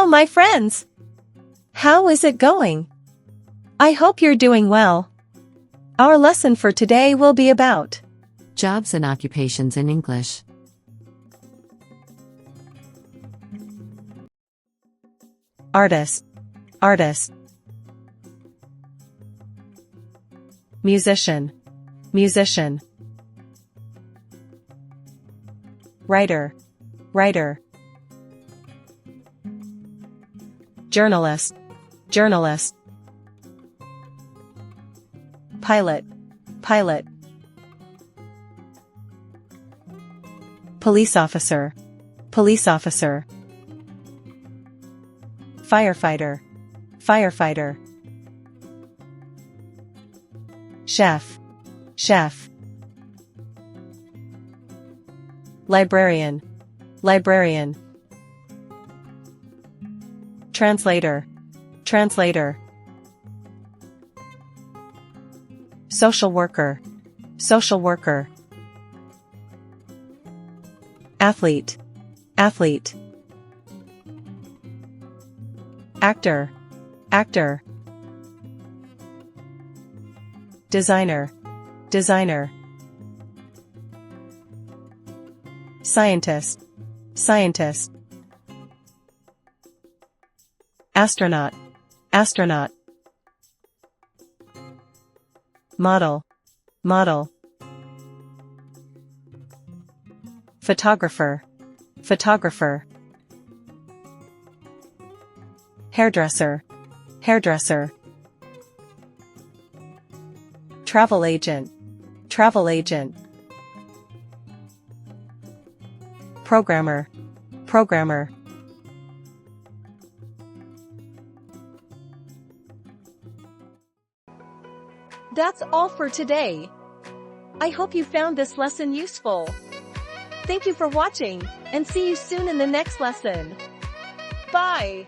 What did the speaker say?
Hello, my friends! How is it going? I hope you're doing well. Our lesson for today will be about jobs and occupations in English. artist, artist. Musician, musician. Writer, writer. Journalist, journalist. Pilot, pilot. Police officer, police officer. Firefighter, firefighter. Chef, chef. Librarian, librarian. Translator, translator. Social worker, social worker. Athlete, athlete. Actor, actor. Designer, designer. Scientist, scientist. Astronaut, astronaut. Model, model. Photographer, photographer. Hairdresser, hairdresser. Travel agent, travel agent. Programmer, programmer. That's all for today. I hope you found this lesson useful. Thank you for watching, and see you soon in the next lesson. Bye!